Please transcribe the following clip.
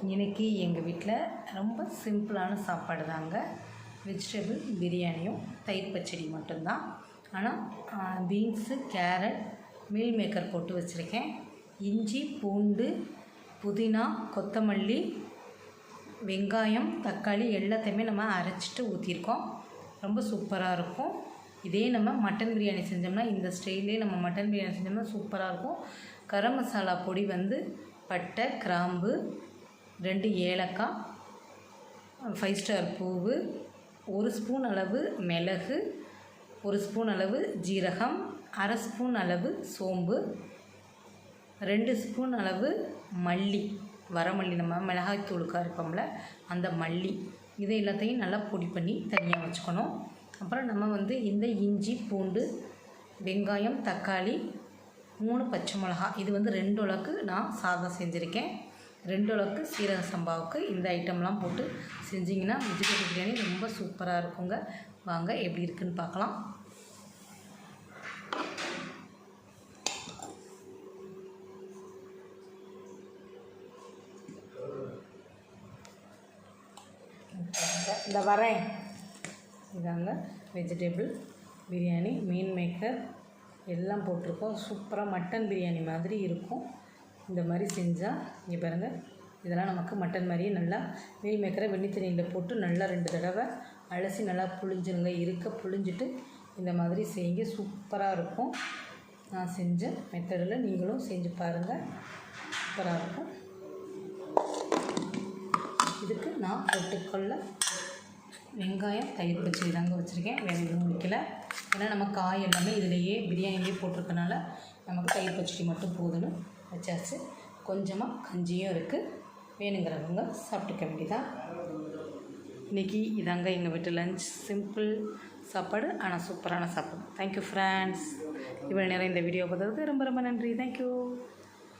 இன்றைக்கி எங்கள் வீட்டில் ரொம்ப சிம்பிளான சாப்பாடு தாங்க. வெஜிடபிள் பிரியாணியும் தயிர் பச்சடி மட்டும்தான். ஆனால் பீன்ஸு, கேரட், மீல் மேக்கர் போட்டு வச்சுருக்கேன். இஞ்சி, பூண்டு, புதினா, கொத்தமல்லி, வெங்காயம், தக்காளி எல்லாத்தையுமே நம்ம அரைச்சிட்டு ஊற்றிருக்கோம். ரொம்ப சூப்பராக இருக்கும். இதே நம்ம மட்டன் பிரியாணி செஞ்சோம்னா, இந்த ஸ்டைல்லே நம்ம மட்டன் பிரியாணி செஞ்சோம்னா சூப்பராக இருக்கும். கரம் மசாலா பொடி வந்து பட்டை, கிராம்பு, 2 ஏலக்காய், 5 ஸ்டார் பூவு, 1 ஸ்பூன் அளவு மிளகு, 1 ஸ்பூன் அளவு ஜீரகம், 1/2 ஸ்பூன் அளவு சோம்பு, 2 ஸ்பூன் அளவு மல்லி, வரமல்லி, நம்ம மிளகாய்த்தூளுக்காக இருப்போம்ல அந்த மல்லி, இதை எல்லாத்தையும் நல்லா பொடி பண்ணி தனியாக வச்சுக்கணும். அப்புறம் நம்ம வந்து இந்த இஞ்சி, பூண்டு, வெங்காயம், தக்காளி, 3 பச்சை மிளகா, இது வந்து 2 உலக்கு நான் சாதம் செஞ்சுருக்கேன். 2 உலக்கு சீரக சம்பாவுக்கு இந்த ஐட்டம்லாம் போட்டு செஞ்சிங்கன்னா வெஜிடபிள் பிரியாணி ரொம்ப சூப்பராக இருக்குங்க. வாங்க எப்படி இருக்குதுன்னு பார்க்கலாம். இந்த வரேன் இதாங்க வெஜிடபிள் பிரியாணி, மீன் மேக்கர் எல்லாம் போட்டிருக்கோம். சூப்பராக மட்டன் பிரியாணி மாதிரி இருக்கும். இந்த மாதிரி செஞ்சால் இங்கே பாருங்கள், இதெல்லாம் நமக்கு மட்டன் மாதிரியே நல்லா மீல் மேக்கரை வெண்ணி தண்ணியில் போட்டு நல்லா 2 தடவை அலசி நல்லா புழிஞ்சிருங்க. புழிஞ்சிட்டு இந்த மாதிரி செய்யுங்க, சூப்பராக இருக்கும். நான் செஞ்ச மெத்தடில் நீங்களும் செஞ்சு பாருங்கள், சூப்பராக இருக்கும். இதுக்கு நான் பொட்டுக்கல்ல வெங்காயம், தயிர் பச்சடி தாங்க வச்சுருக்கேன். வேறு எதுவும் முடிக்கலை. ஏன்னா நம்ம காய் எல்லாமே இதிலேயே பிரியாணிலேயே போட்டிருக்கனால நமக்கு தயிர் பச்சடி மட்டும் போதுன்னு வச்சாச்சு. கொஞ்சமாக கஞ்சியும் இருக்குது, வேணுங்கிறவங்க சாப்பிட்டுக்க வேண்டியதான். இன்றைக்கி இதாங்க எங்கள் வீட்டு லஞ்ச். சிம்பிள் சாப்பாடு, ஆனால் சூப்பரான சாப்பாடு. Thank you friends. இவ்வளோ நேரம் இந்த வீடியோ பார்த்ததுக்கு ரொம்ப ரொம்ப நன்றி. தேங்க்யூ.